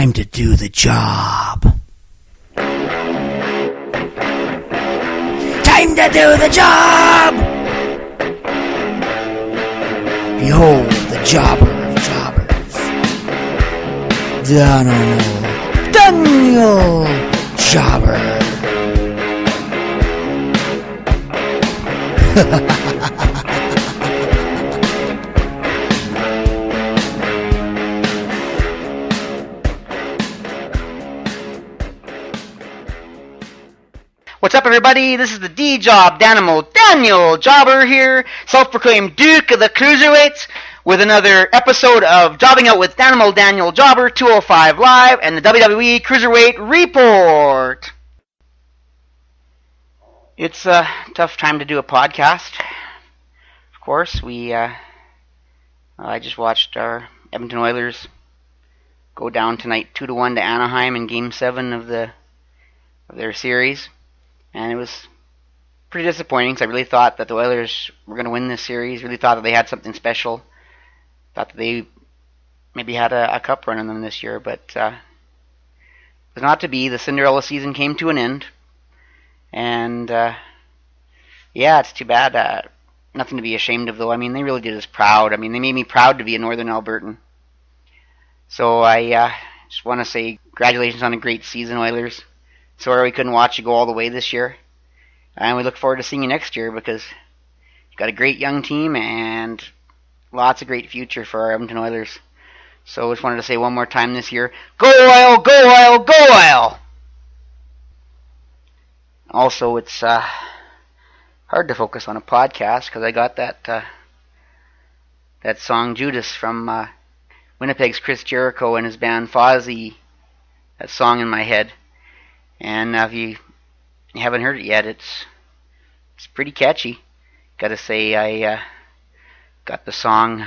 Time to do the job. Time to do the job! Behold the jobber of jobbers. Danimal Daniel Jobber. What's up, everybody? This is the D-Job, Danimal Daniel Jobber here, self-proclaimed Duke of the Cruiserweights, with another episode of Jobbing Out with Danimal Daniel Jobber, 205 Live, and the WWE Cruiserweight Report. It's a tough time to do a podcast. Of course, I just watched our Edmonton Oilers go down tonight 2-1 to Anaheim in Game 7 of their series. And it was pretty disappointing because I really thought that the Oilers were going to win this series. Really thought that they had something special. Thought that they maybe had a cup run in them this year, but it was not to be. The Cinderella season came to an end. And, it's too bad. Nothing to be ashamed of, though. I mean, they really did us proud. I mean, they made me proud to be a Northern Albertan. So I just want to say congratulations on a great season, Oilers. Sorry we couldn't watch you go all the way this year. And we look forward to seeing you next year because you've got a great young team and lots of great future for our Edmonton Oilers. So I just wanted to say one more time this year, go Oil, go Oil, go Oil! Also, it's hard to focus on a podcast because I got that song Judas from Winnipeg's Chris Jericho and his band Fozzy, that song in my head. And if you haven't heard it yet, it's pretty catchy. Gotta say, I got the song,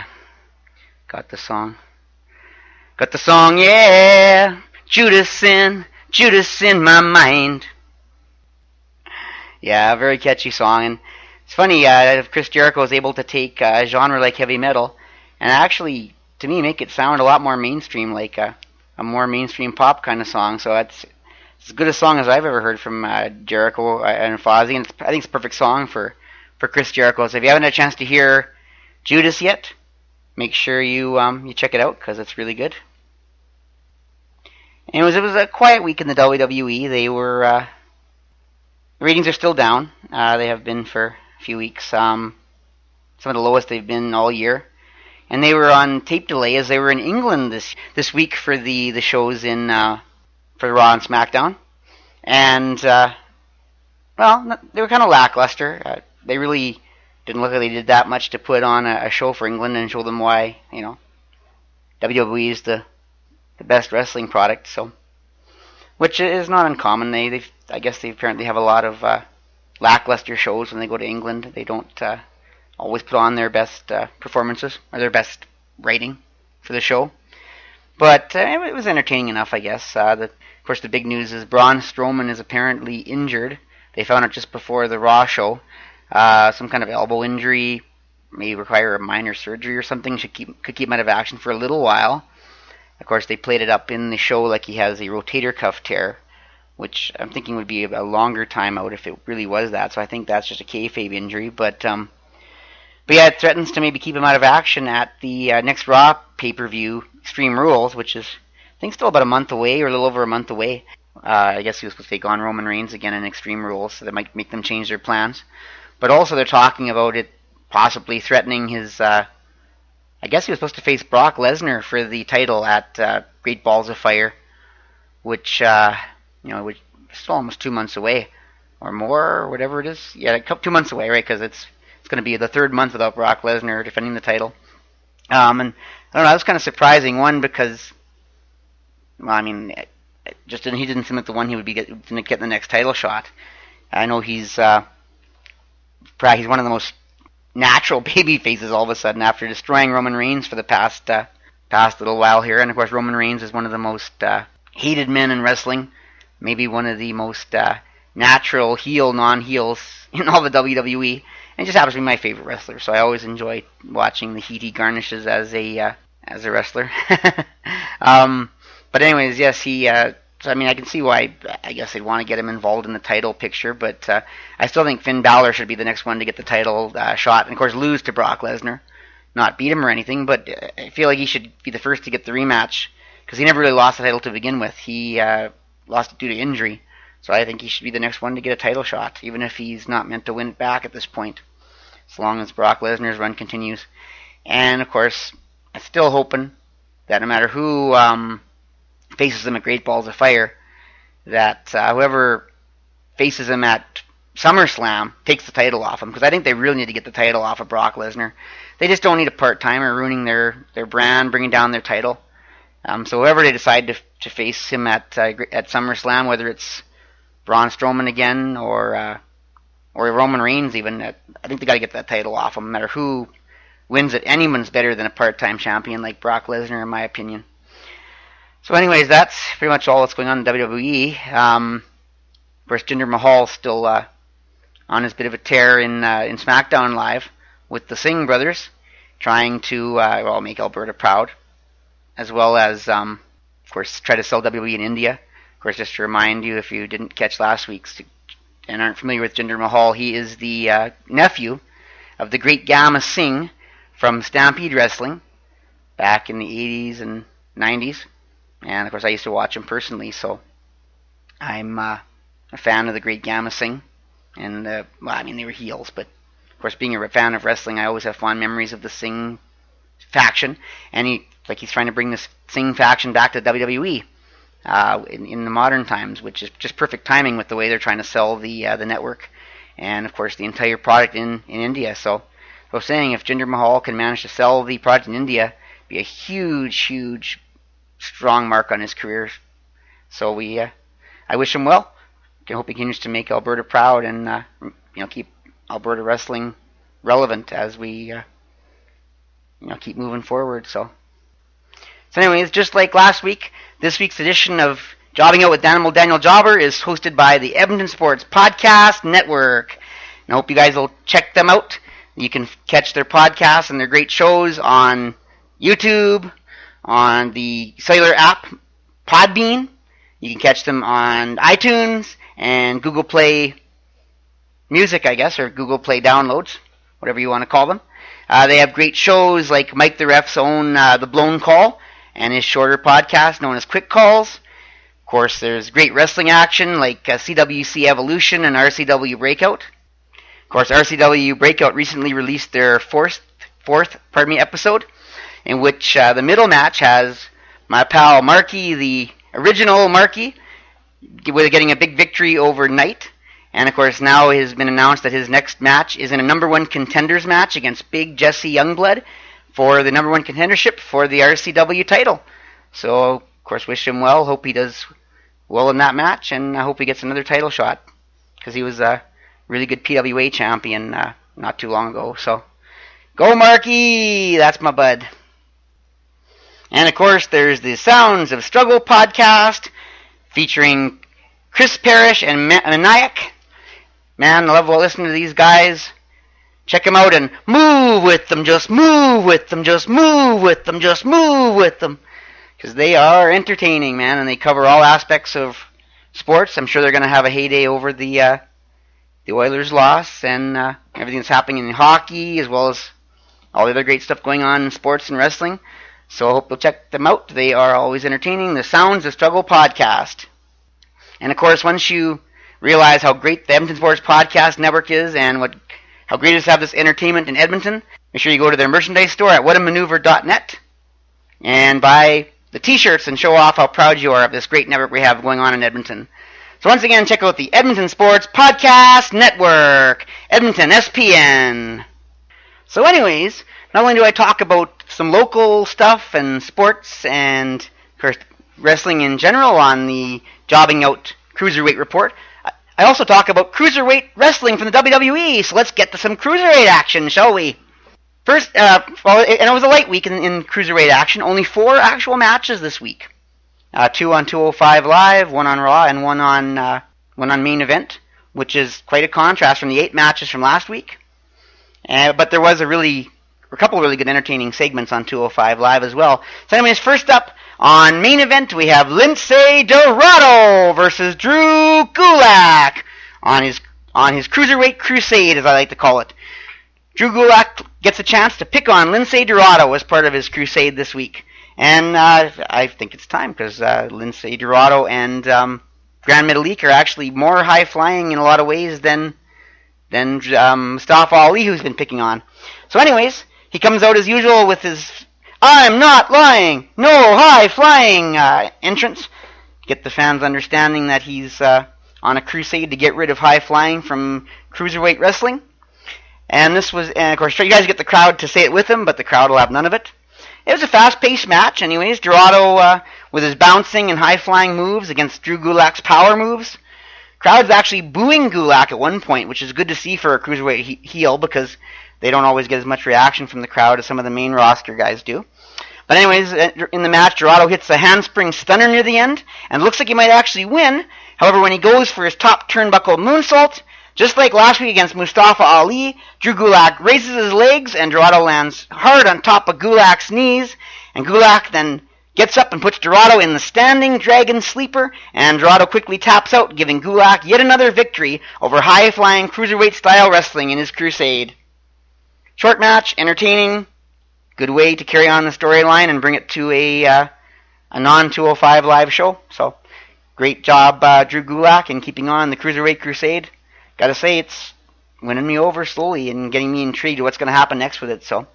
yeah! Judas in my mind. Yeah, a very catchy song. And it's funny, if Chris Jericho is able to take a genre like heavy metal and actually, to me, make it sound a lot more mainstream, like a more mainstream pop kind of song. So it's as good a song as I've ever heard from Jericho and Fozzy, and I think it's a perfect song for Chris Jericho. So if you haven't had a chance to hear Judas yet, make sure you check it out because it's really good. And it was a quiet week in the WWE. They were ratings are still down. They have been for a few weeks. Some of the lowest they've been all year. And they were on tape delay as they were in England this week for the shows in for Raw and SmackDown. And, they were kind of lackluster. They really didn't look like they did that much to put on a show for England and show them why, WWE is the best wrestling product. So, which is not uncommon. I guess they apparently have a lot of lackluster shows when they go to England. They don't always put on their best performances or their best rating for the show. But it was entertaining enough, I guess. Of course, the big news is Braun Strowman is apparently injured. They found out just before the Raw show. Some kind of elbow injury, may require a minor surgery or something. Could keep him out of action for a little while. Of course, they played it up in the show like he has a rotator cuff tear, which I'm thinking would be a longer time out if it really was that. So I think that's just a kayfabe injury. But yeah, it threatens to maybe keep him out of action at the next Raw pay-per-view, Extreme Rules, which is, I think, still about a month away, or a little over a month away. I guess he was supposed to take on Roman Reigns again in Extreme Rules, so that might make them change their plans. But also they're talking about it possibly threatening his, I guess he was supposed to face Brock Lesnar for the title at Great Balls of Fire, which, which is still almost 2 months away, or more, or whatever it is. Yeah, 2 months away, right, because it's going to be the third month without Brock Lesnar defending the title. And I don't know, that was kind of surprising. One, because, he didn't seem like the one he would be going to get the next title shot. I know he's one of the most natural baby faces all of a sudden after destroying Roman Reigns for the past little while here. And of course, Roman Reigns is one of the most hated men in wrestling, maybe one of the most natural heel non-heels in all the WWE. And just happens to be my favorite wrestler, so I always enjoy watching the heat he garnishes as a wrestler. But anyways, yes, he. So I mean, I can see why. I guess they'd want to get him involved in the title picture, but I still think Finn Balor should be the next one to get the title shot, and of course lose to Brock Lesnar, not beat him or anything. But I feel like he should be the first to get the rematch because he never really lost the title to begin with. He lost it due to injury, so I think he should be the next one to get a title shot, even if he's not meant to win it back at this point, as long as Brock Lesnar's run continues. And of course, I'm still hoping that no matter who faces him at Great Balls of Fire, that whoever faces him at SummerSlam takes the title off him, because I think they really need to get the title off of Brock Lesnar. They just don't need a part-timer ruining their brand, bringing down their title. So whoever they decide to face him at SummerSlam, whether it's Braun Strowman again or Roman Reigns even, I think they got to get that title off him. No matter who wins it, anyone's better than a part-time champion like Brock Lesnar, in my opinion. So anyways, that's pretty much all that's going on in WWE. Of course, Jinder Mahal's still on his bit of a tear in SmackDown Live with the Singh brothers, trying to make Alberta proud, as well as, of course, try to sell WWE in India. Of course, just to remind you, if you didn't catch last week's and aren't familiar with Jinder Mahal, he is the nephew of the great Gamma Singh from Stampede Wrestling back in the 80s and 90s. And, of course, I used to watch him personally, so I'm a fan of the great Gamma Singh. And, they were heels, but, of course, being a fan of wrestling, I always have fond memories of the Singh faction. And he's trying to bring this Singh faction back to WWE in the modern times, which is just perfect timing with the way they're trying to sell the network and, of course, the entire product in India. So I was saying, if Jinder Mahal can manage to sell the product in India, it'd be a huge, huge, strong mark on his career. So I wish him well. I hope he continues to make Alberta proud and keep Alberta wrestling relevant as we keep moving forward. So anyways, just like last week, this week's edition of Jobbing Out with Danimal Daniel Jobber is hosted by the Edmonton Sports Podcast Network. And I hope you guys will check them out. You can catch their podcasts and their great shows on YouTube, on the cellular app Podbean. You can catch them on iTunes and Google Play Music, I guess, or Google Play Downloads, whatever you want to call them. They have great shows like Mike the Ref's own The Blown Call and his shorter podcast known as Quick Calls. Of course, there's great wrestling action like CWC Evolution and RCW Breakout. Of course, RCW Breakout recently released their fourth episode, in which the middle match has my pal Marky, the original Marky, getting a big victory over Knight. And of course now it has been announced that his next match is in a number one contenders match against Big Jesse Youngblood for the number one contendership for the RCW title. So of course wish him well, hope he does well in that match, and I hope he gets another title shot, because he was a really good PWA champion not too long ago. So go Marky, that's my bud. And of course, there's the Sounds of Struggle podcast featuring Chris Parrish and Maniac. Man, I love listening to these guys. Check them out and move with them, just move with them, just move with them, just move with them. Because they are entertaining, man, and they cover all aspects of sports. I'm sure they're going to have a heyday over the Oilers' loss and everything that's happening in hockey, as well as all the other great stuff going on in sports and wrestling. So I hope you'll check them out. They are always entertaining. The Sounds of Struggle podcast. And of course, once you realize how great the Edmonton Sports Podcast Network is and how great it is to have this entertainment in Edmonton, make sure you go to their merchandise store at whatamaneuver.net and buy the t-shirts and show off how proud you are of this great network we have going on in Edmonton. So once again, check out the Edmonton Sports Podcast Network, Edmonton SPN. So anyways, not only do I talk about some local stuff and sports and, of course, wrestling in general on the Jobbing Out Cruiserweight Report, I also talk about Cruiserweight Wrestling from the WWE. So let's get to some Cruiserweight action, shall we? First, and it was a light week in Cruiserweight action. Only 4 actual matches this week. 2 on 205 Live, 1 on Raw, and 1 on Main Event, which is quite a contrast from the 8 matches from last week. But there was a couple of really good entertaining segments on 205 Live as well. So anyways, first up, On main event, we have Lince Dorado versus Drew Gulak on his Cruiserweight Crusade, as I like to call it. Drew Gulak gets a chance to pick on Lince Dorado as part of his crusade this week. And I think it's time, because Lince Dorado and Grand Metalik are actually more high-flying in a lot of ways than Mustafa Ali, who's been picking on. So anyways, he comes out as usual with his "I'm not lying, no high-flying" entrance. Get the fans understanding that he's on a crusade to get rid of high-flying from Cruiserweight Wrestling. And of course, you guys get the crowd to say it with him, but the crowd will have none of it. It was a fast-paced match, anyways. Dorado with his bouncing and high-flying moves against Drew Gulak's power moves. Crowd's actually booing Gulak at one point, which is good to see for a Cruiserweight heel, because they don't always get as much reaction from the crowd as some of the main roster guys do. But anyways, in the match, Dorado hits a handspring stunner near the end, and looks like he might actually win. However, when he goes for his top turnbuckle moonsault, just like last week against Mustafa Ali, Drew Gulak raises his legs, and Dorado lands hard on top of Gulak's knees, and Gulak then gets up and puts Dorado in the standing dragon sleeper, and Dorado quickly taps out, giving Gulak yet another victory over high-flying cruiserweight-style wrestling in his crusade. Short match, entertaining, good way to carry on the storyline and bring it to a non-205 live show. So, great job, Drew Gulak, in keeping on the Cruiserweight Crusade. Gotta say, it's winning me over slowly and getting me intrigued to what's going to happen next with it. So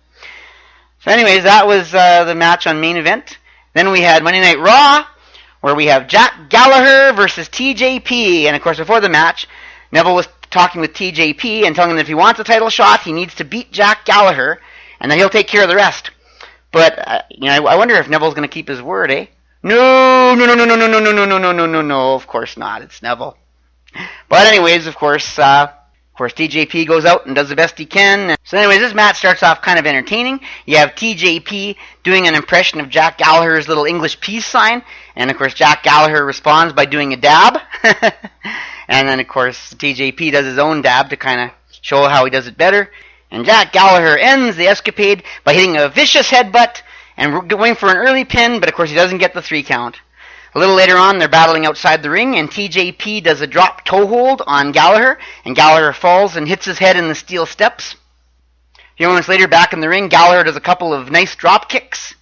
anyways, that was the match on main event. Then we had Monday Night Raw, where we have Jack Gallagher versus TJP. And of course, before the match, Neville was talking with TJP and telling him that if he wants a title shot, he needs to beat Jack Gallagher, and then he'll take care of the rest. But I wonder if Neville's going to keep his word, eh? No. Of course not. It's Neville. But anyways, of course, TJP goes out and does the best he can. So anyways, this match starts off kind of entertaining. You have TJP doing an impression of Jack Gallagher's little English peace sign. And of course, Jack Gallagher responds by doing a dab. And then of course, TJP does his own dab to kind of show how he does it better. And Jack Gallagher ends the escapade by hitting a vicious headbutt and going for an early pin, but of course he doesn't get the 3 count. A little later on, they're battling outside the ring, and TJP does a drop toe hold on Gallagher, and Gallagher falls and hits his head in the steel steps. A few moments later, back in the ring, Gallagher does a couple of nice drop kicks.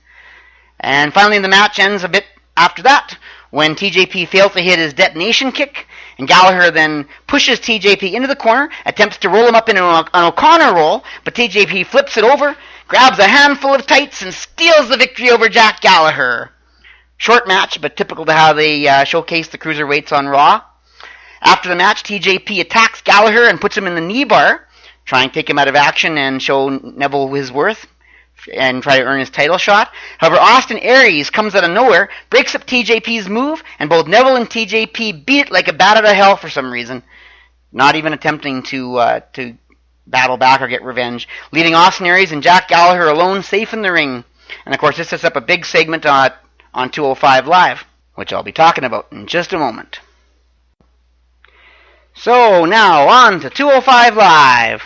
And finally, the match ends a bit after that, when TJP fails to hit his detonation kick, and Gallagher then pushes TJP into the corner, attempts to roll him up in an O'Connor roll, but TJP flips it over, grabs a handful of tights, and steals the victory over Jack Gallagher. Short match, but typical to how they showcase the cruiserweights on Raw. After the match, TJP attacks Gallagher and puts him in the knee bar, trying to take him out of action and show Neville his worth and try to earn his title shot. However, Austin Aries comes out of nowhere, breaks up TJP's move, and both Neville and TJP beat it like a bat out of hell for some reason, not even attempting to battle back or get revenge, leaving Austin Aries and Jack Gallagher alone safe in the ring. And of course, this sets up a big segment on 205 Live, which I'll be talking about in just a moment. So now on to 205 Live.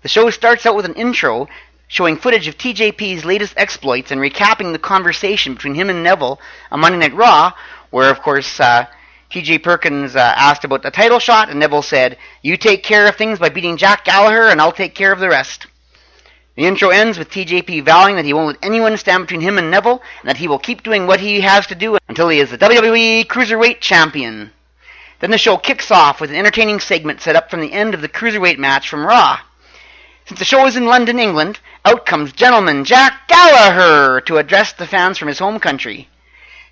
The show starts out with an intro showing footage of TJP's latest exploits and recapping the conversation between him and Neville on Monday Night Raw, where of course TJ Perkins asked about the title shot, and Neville said, "You take care of things by beating Jack Gallagher and I'll take care of the rest." The intro ends with TJP vowing that he won't let anyone stand between him and Neville, and that he will keep doing what he has to do until he is the WWE Cruiserweight Champion. Then the show kicks off with an entertaining segment set up from the end of the Cruiserweight match from Raw. Since the show is in London, England, out comes gentleman Jack Gallagher to address the fans from his home country.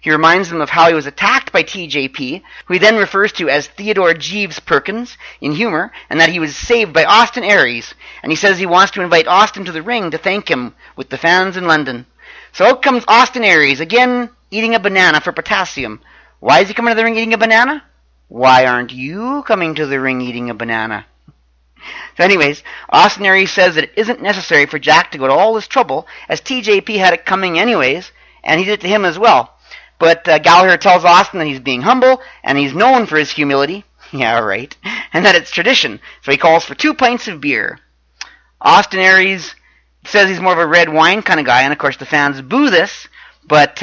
He reminds them of how he was attacked by TJP, who he then refers to as Theodore Jeeves Perkins, in humor, and that he was saved by Austin Aries, and he says he wants to invite Austin to the ring to thank him with the fans in London. So out comes Austin Aries, again eating a banana for potassium. Why is he coming to the ring eating a banana? Why aren't you coming to the ring eating a banana? So anyways, Austin Aries says that it isn't necessary for Jack to go to all this trouble, as TJP had it coming anyways, and he did it to him as well. But Gallagher tells Austin that he's being humble, and he's known for his humility. Yeah, right. And that it's tradition. So he calls for 2 pints of beer. Austin Aries says he's more of a red wine kind of guy, and of course the fans boo this. But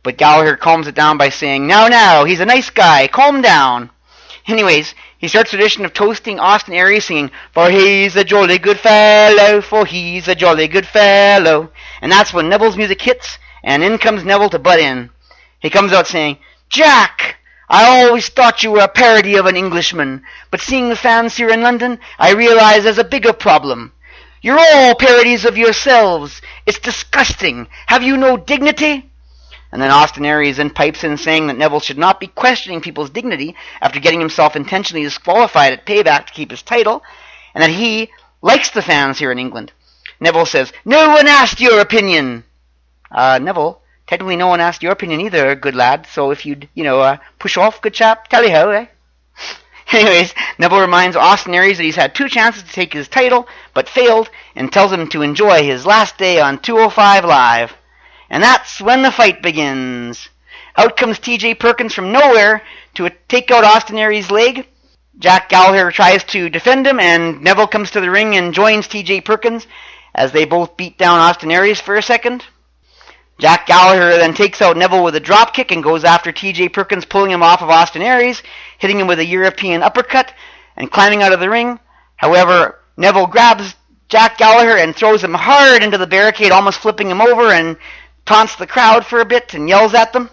But Gallagher calms it down by saying, Now, he's a nice guy, calm down. Anyways, he starts the tradition of toasting Austin Aries, singing, For he's a jolly good fellow, for he's a jolly good fellow. And that's when Neville's music hits, and in comes Neville to butt in. He comes out saying, Jack, I always thought you were a parody of an Englishman, but seeing the fans here in London, I realize there's a bigger problem. You're all parodies of yourselves. It's disgusting. Have you no dignity? And then Austin Aries then pipes in saying that Neville should not be questioning people's dignity after getting himself intentionally disqualified at Payback to keep his title, and that he likes the fans here in England. Neville says, No one asked your opinion. Neville, technically no one asked your opinion either, good lad, so if you'd, push off, good chap, tally-ho, eh? Anyways, Neville reminds Austin Aries that he's had 2 chances to take his title, but failed, and tells him to enjoy his last day on 205 Live. And that's when the fight begins. Out comes TJ Perkins from nowhere to take out Austin Aries' leg. Jack Gallagher tries to defend him, and Neville comes to the ring and joins TJ Perkins as they both beat down Austin Aries for a second. Jack Gallagher then takes out Neville with a dropkick and goes after TJ Perkins, pulling him off of Austin Aries, hitting him with a European uppercut, and climbing out of the ring. However, Neville grabs Jack Gallagher and throws him hard into the barricade, almost flipping him over, and taunts the crowd for a bit and yells at them.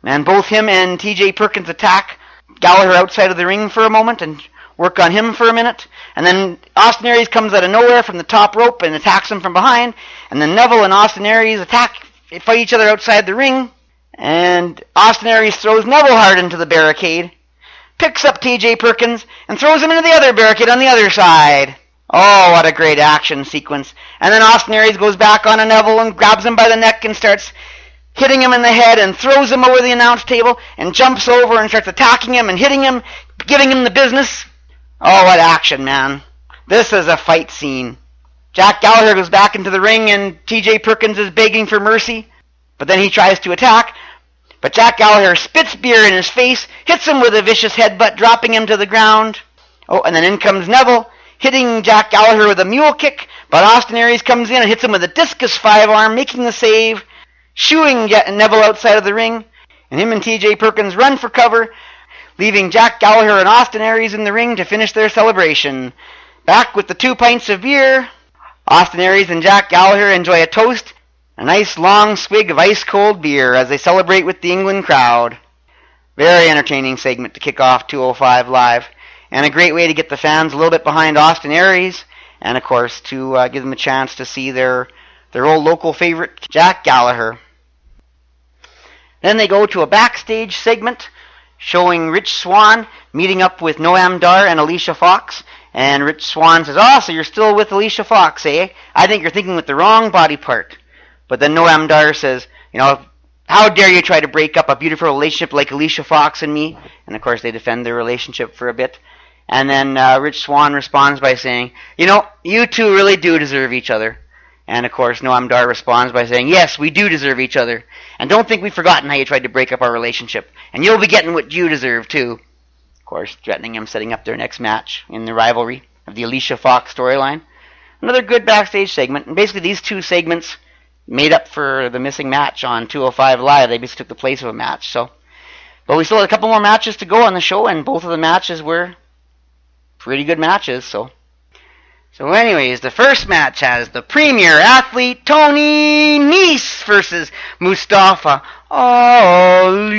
And both him and TJ Perkins attack Gallagher outside of the ring for a moment and work on him for a minute. And then Austin Aries comes out of nowhere from the top rope and attacks him from behind. And then Neville and Austin Aries fight each other outside the ring. And Austin Aries throws Neville hard into the barricade, picks up TJ Perkins, and throws him into the other barricade on the other side. Oh, what a great action sequence. And then Austin Aries goes back on a Neville and grabs him by the neck and starts hitting him in the head and throws him over the announce table and jumps over and starts attacking him and hitting him, giving him the business. Oh, what action, man. This is a fight scene. Jack Gallagher goes back into the ring and TJ Perkins is begging for mercy, but then he tries to attack. But Jack Gallagher spits beer in his face, hits him with a vicious headbutt, dropping him to the ground. Oh, and then in comes Neville, hitting Jack Gallagher with a mule kick, but Austin Aries comes in and hits him with a discus 5-arm, making the save, shooing Neville outside of the ring, and him and TJ Perkins run for cover, leaving Jack Gallagher and Austin Aries in the ring to finish their celebration. Back with the 2 pints of beer, Austin Aries and Jack Gallagher enjoy a toast, a nice long swig of ice-cold beer as they celebrate with the England crowd. Very entertaining segment to kick off 205 Live. And a great way to get the fans a little bit behind Austin Aries, and of course to give them a chance to see their old local favorite, Jack Gallagher. Then they go to a backstage segment showing Rich Swann meeting up with Noam Dar and Alicia Fox. And Rich Swann says, "Oh, so you're still with Alicia Fox, eh? I think you're thinking with the wrong body part." But then Noam Dar says, "How dare you try to break up a beautiful relationship like Alicia Fox and me?" And of course they defend their relationship for a bit. And then Rich Swann responds by saying, "You two really do deserve each other." And of course Noam Dar responds by saying, "Yes, we do deserve each other. And don't think we've forgotten how you tried to break up our relationship. And you'll be getting what you deserve too." Of course, threatening him setting up their next match in the rivalry of the Alicia Fox storyline. Another good backstage segment. And basically these 2 segments made up for the missing match on 205 Live. They basically took the place of a match. But we still had a couple more matches to go on the show, and both of the matches were pretty good matches. So anyways, the first match has the premier athlete Tony Nese versus Mustafa Ali.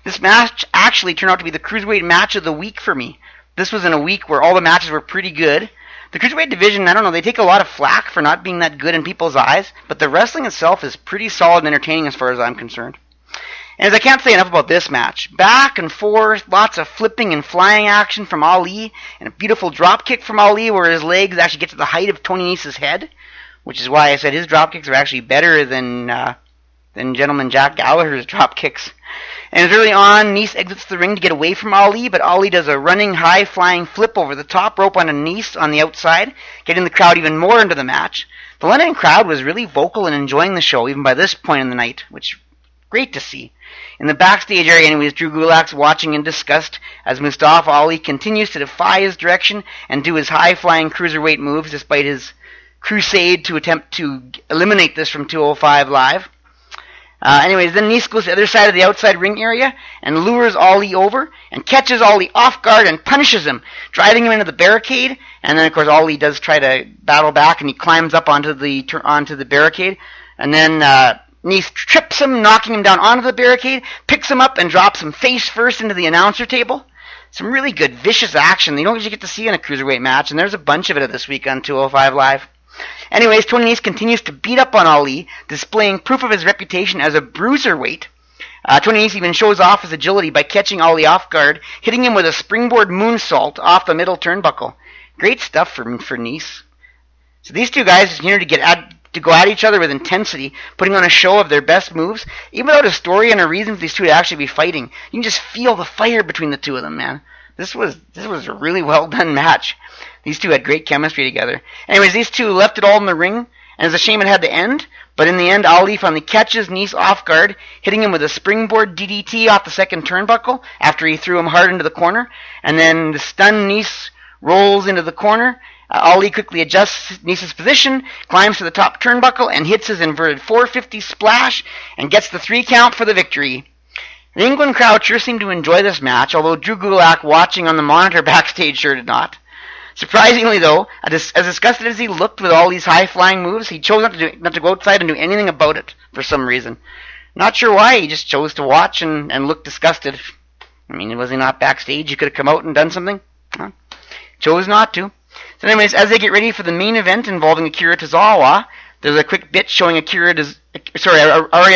This match actually turned out to be the Cruiserweight match of the week for me. This was in a week where all the matches were pretty good. The Cruiserweight division, I don't know, they take a lot of flack for not being that good in people's eyes, but the wrestling itself is pretty solid and entertaining as far as I'm concerned. And as I can't say enough about this match, back and forth, lots of flipping and flying action from Ali, and a beautiful drop kick from Ali where his legs actually get to the height of Tony Nese's head, which is why I said his drop kicks are actually better than gentleman Jack Gallagher's drop kicks. And as early on, Nese exits the ring to get away from Ali, but Ali does a running, high-flying flip over the top rope onto Nese on the outside, getting the crowd even more into the match. The London crowd was really vocal and enjoying the show, even by this point in the night, which great to see. In the backstage area, anyways, Drew Gulak's watching in disgust as Mustafa Ali continues to defy his direction and do his high-flying cruiserweight moves despite his crusade to attempt to eliminate this from 205 Live. Anyways, then Nice goes to the other side of the outside ring area and lures Ali over and catches Ali off guard and punishes him, driving him into the barricade. And then, of course, Ali does try to battle back and he climbs up onto the barricade. And then Nice trips him, knocking him down onto the barricade, picks him up and drops him face first into the announcer table. Some really good, vicious action you don't usually get to see in a cruiserweight match, and there's a bunch of it this week on 205 Live. Anyways, Tony Nese continues to beat up on Ali, displaying proof of his reputation as a bruiserweight. Tony Nese even shows off his agility by catching Ali off guard, hitting him with a springboard moonsault off the middle turnbuckle. Great stuff for Nese. So these two guys continue to go at each other with intensity, putting on a show of their best moves, even without a story and a reason for these two to actually be fighting. You can just feel the fire between the two of them, man. This was a really well done match. These two had great chemistry together. Anyways, these two left it all in the ring, and it's a shame it had to end, but in the end, Ali finally catches Nese off guard, hitting him with a springboard DDT off the second turnbuckle after he threw him hard into the corner, and then the stunned Nese rolls into the corner. Ali quickly adjusts Nese's position, climbs to the top turnbuckle, and hits his inverted 450 splash, and gets the 3 count for the victory. The England crowd sure seemed to enjoy this match, although Drew Gulak, watching on the monitor backstage, sure did not. Surprisingly, though, as disgusted as he looked with all these high-flying moves, he chose not to go outside and do anything about it for some reason. Not sure why, he just chose to watch and look disgusted. I mean, was he not backstage? He could have come out and done something. Huh? Chose not to. So anyways, as they get ready for the main event involving Akira Tozawa, there's a quick bit showing Arya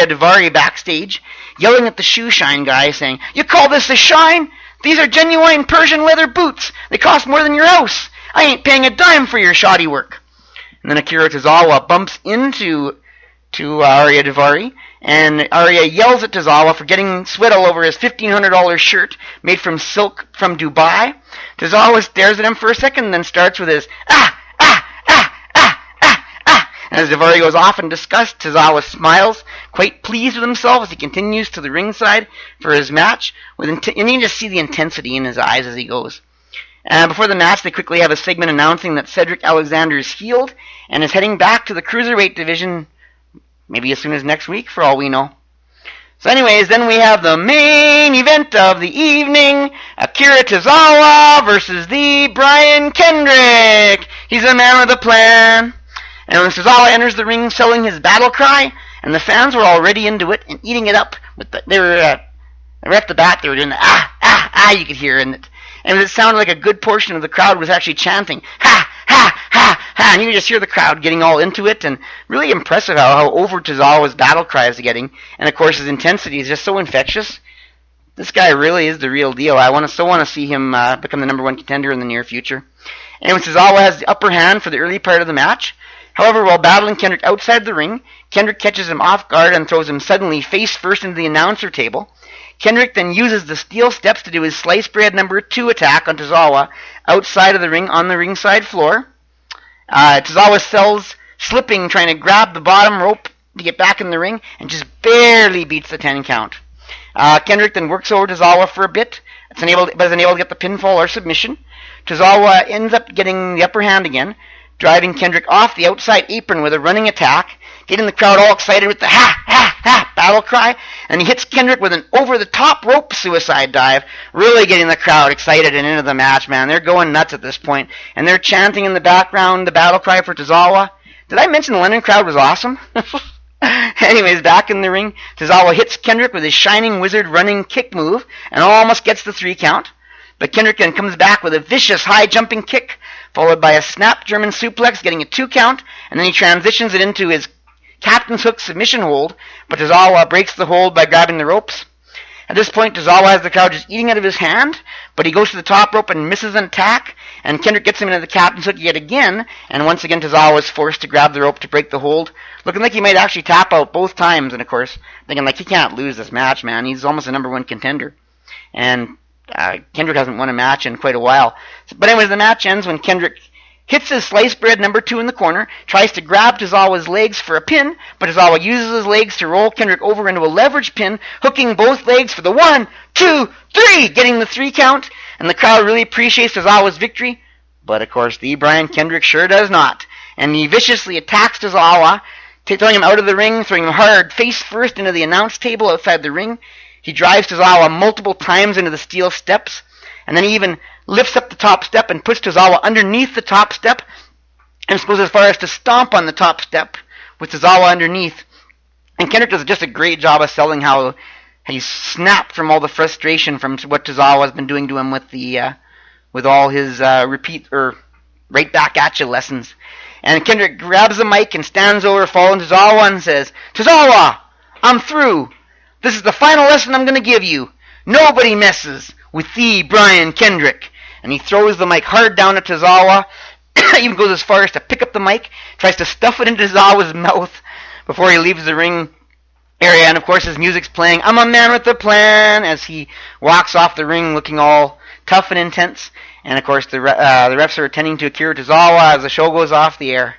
Daivari backstage, yelling at the shoe shine guy, saying, "You call this a shine? These are genuine Persian leather boots. They cost more than your house. I ain't paying a dime for your shoddy work." And then Akira Tozawa bumps into Arya Daivari, and Arya yells at Tozawa for getting sweat all over his $1,500 shirt made from silk from Dubai. Tozawa stares at him for a second and then starts with his ah, ah, ah, ah, ah, ah. And as Daivari goes off in disgust, Tozawa smiles, quite pleased with himself as he continues to the ringside for his match. And you can just see the intensity in his eyes as he goes. Before the match, they quickly have a segment announcing that Cedric Alexander is healed and is heading back to the Cruiserweight Division maybe as soon as next week, for all we know. So anyways, then we have the main event of the evening, Akira Tozawa versus the Brian Kendrick. He's a man with a plan. And when Tozawa enters the ring selling his battle cry, and the fans were already into it and eating it up, they were right at the bat, they were doing the you could hear, and it sounded like a good portion of the crowd was actually chanting, ha, ha, ha, ha, and you could just hear the crowd getting all into it, and really impressive how over Tozawa's battle cry is getting, and of course his intensity is just so infectious. This guy really is the real deal. I want to see him become the #1 contender in the near future. And when Tozawa has the upper hand for the early part of the match, however, while battling Kendrick outside the ring, Kendrick catches him off guard and throws him suddenly face first into the announcer table. Kendrick then uses the steel steps to do his sliced bread #2 attack on Tozawa outside of the ring on the ringside floor. Tozawa sells slipping, trying to grab the bottom rope to get back in the ring, and just barely beats the 10 count. Kendrick then works over Tozawa for a bit, but is unable to get the pinfall or submission. Tozawa ends up getting the upper hand again, driving Kendrick off the outside apron with a running attack, getting the crowd all excited with the ha, ha, ha battle cry, and he hits Kendrick with an over-the-top rope suicide dive, really getting the crowd excited and into the match, man. They're going nuts at this point, and they're chanting in the background the battle cry for Tozawa. Did I mention the London crowd was awesome? Anyways, back in the ring, Tozawa hits Kendrick with his Shining Wizard running kick move, and almost gets the 3 count. But Kendrick then comes back with a vicious high-jumping kick, followed by a snap German suplex, getting a 2 count, and then he transitions it into his Captain's Hook submission hold, but Tozawa breaks the hold by grabbing the ropes. At this point, Tozawa has the crowd just eating out of his hand, but he goes to the top rope and misses an attack, and Kendrick gets him into the Captain's Hook yet again, and once again Tozawa is forced to grab the rope to break the hold, looking like he might actually tap out both times, and of course, thinking like he can't lose this match, man. He's almost a #1 contender. And Kendrick hasn't won a match in quite a while. But anyways, the match ends when Kendrick hits his sliced bread #2 in the corner, tries to grab Tozawa's legs for a pin, but Tozawa uses his legs to roll Kendrick over into a leverage pin, hooking both legs for the 1, 2, 3, getting the 3 count, and the crowd really appreciates Tozawa's victory. But of course, the Brian Kendrick sure does not, and he viciously attacks Tozawa, throwing him out of the ring, throwing him hard face first into the announce table outside the ring. He drives Tozawa multiple times into the steel steps, and then he even lifts up the top step and puts Tozawa underneath the top step, and goes as far as to stomp on the top step with Tozawa underneath. And Kendrick does just a great job of selling how he's snapped from all the frustration from what Tozawa has been doing to him with all his repeat or right back at you lessons. And Kendrick grabs the mic and stands over following Tozawa and says, "Tozawa, I'm through. This is the final lesson I'm going to give you. Nobody messes with thee, Brian Kendrick." And he throws the mic hard down at Tozawa, even goes as far as to pick up the mic, tries to stuff it into Tozawa's mouth before he leaves the ring area. And of course his music's playing, "I'm a man with a plan," as he walks off the ring looking all tough and intense. And of course the refs are attending to Akira Tozawa as the show goes off the air.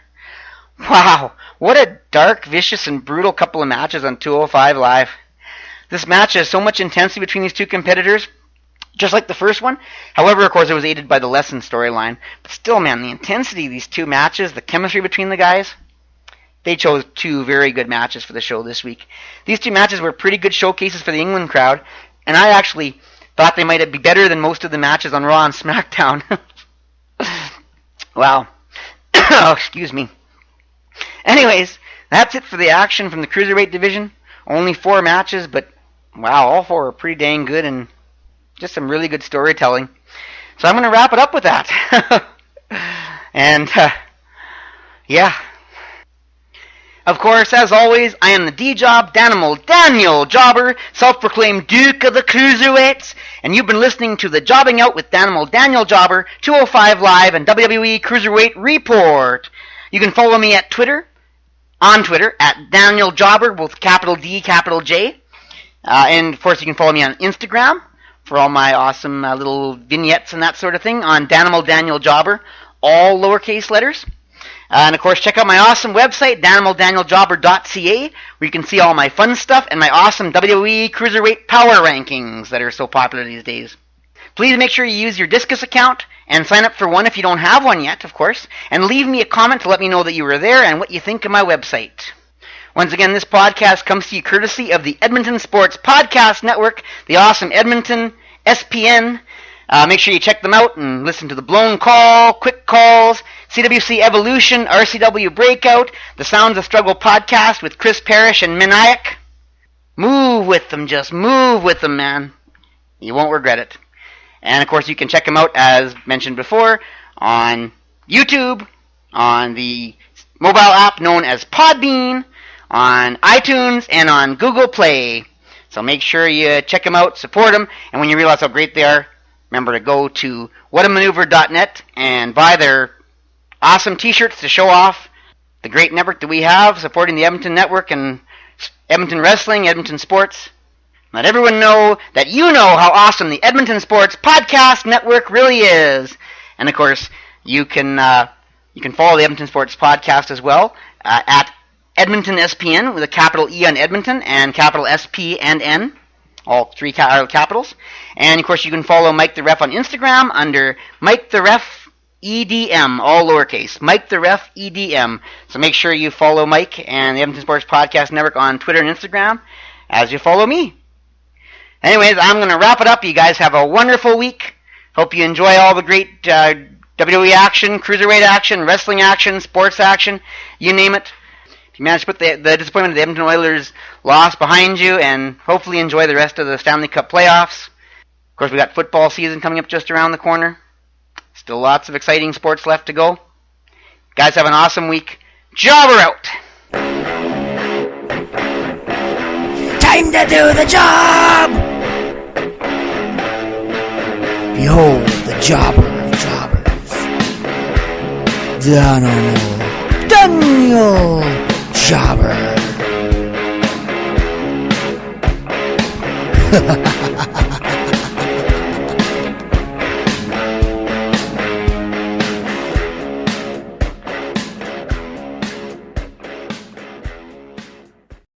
Wow, what a dark, vicious, and brutal couple of matches on 205 Live. This match has so much intensity between these two competitors, just like the first one. However, of course, it was aided by the lesson storyline. But still, man, the intensity of these two matches, the chemistry between the guys, they chose two very good matches for the show this week. These two matches were pretty good showcases for the England crowd, and I actually thought they might be better than most of the matches on Raw and SmackDown. Wow. Oh, excuse me. Anyways, that's it for the action from the Cruiserweight Division. Only 4 matches, but wow, all 4 are pretty dang good and just some really good storytelling. So I'm going to wrap it up with that. And, yeah. Of course, as always, I am the D-Job, Danimal Daniel Jobber, self-proclaimed Duke of the Cruiserweights, and you've been listening to the Jobbing Out with Danimal Daniel Jobber, 205 Live, and WWE Cruiserweight Report. You can follow me at Twitter, at Daniel Jobber, both capital D, capital J. And, of course, you can follow me on Instagram for all my awesome little vignettes and that sort of thing on Danimal Daniel Jobber, all lowercase letters. And, of course, check out my awesome website, DanimalDanielJobber.ca, where you can see all my fun stuff and my awesome WWE Cruiserweight Power Rankings that are so popular these days. Please make sure you use your Discus account and sign up for one if you don't have one yet, of course, and leave me a comment to let me know that you were there and what you think of my website. Once again, this podcast comes to you courtesy of the Edmonton Sports Podcast Network, the awesome Edmonton SPN. Make sure you check them out and listen to the Blown Call, Quick Calls, CWC Evolution, RCW Breakout, the Sounds of Struggle podcast with Chris Parrish and Minayak. Move with them, just move with them, man. You won't regret it. And, of course, you can check them out, as mentioned before, on YouTube, on the mobile app known as Podbean, on iTunes, and on Google Play. So make sure you check them out, support them, and when you realize how great they are, remember to go to whatamaneuver.net and buy their awesome t-shirts to show off the great network that we have supporting the Edmonton Network and Edmonton Wrestling, Edmonton Sports. Let everyone know that you know how awesome the Edmonton Sports Podcast Network really is. And, of course, you can follow the Edmonton Sports Podcast as well at Edmonton SPN with a capital E on Edmonton and capital SP and N. All 3 capitals. And, of course, you can follow Mike the Ref on Instagram under Mike the Ref EDM, all lowercase. Mike the Ref EDM. So make sure you follow Mike and the Edmonton Sports Podcast Network on Twitter and Instagram as you follow me. Anyways, I'm going to wrap it up. You guys have a wonderful week. Hope you enjoy all the great WWE action, Cruiserweight action, wrestling action, sports action, you name it. You managed to put the disappointment of the Edmonton Oilers loss behind you and hopefully enjoy the rest of the Stanley Cup playoffs. Of course, we got football season coming up just around the corner. Still lots of exciting sports left to go. Guys, have an awesome week. Jobber out! Time to do the job! Behold the jobber of jobbers. Danimal Daniel Jobber.